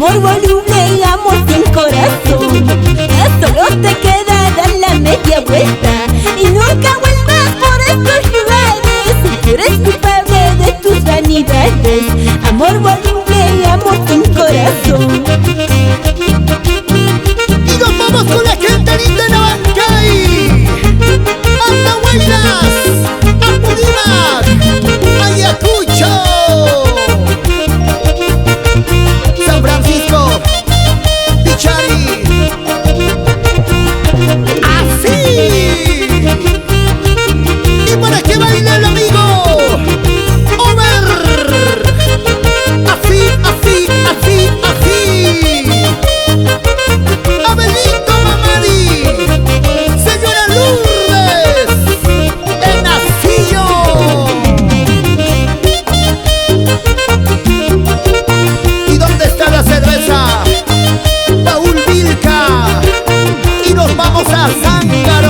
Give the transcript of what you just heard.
Amor voluble y amor sin corazón. Solo te queda dar la media vuelta y nunca vuelvas por estos lugares. Tú eres culpable de tus vanidades. Amor voluble y amor sin corazón. Y nos vamos con la gente linda de Nabancay, Andahuaylas, Apurímac, Ayacucho, San Francisco, Pichari. Así. Y para que baile el amigo Over. Así, así, así, así. Abelito Mamadi, señora Lourdes, el Nacillo. ¿Y dónde está la cerveza? Paul Vilca. Y nos vamos a Zángaro.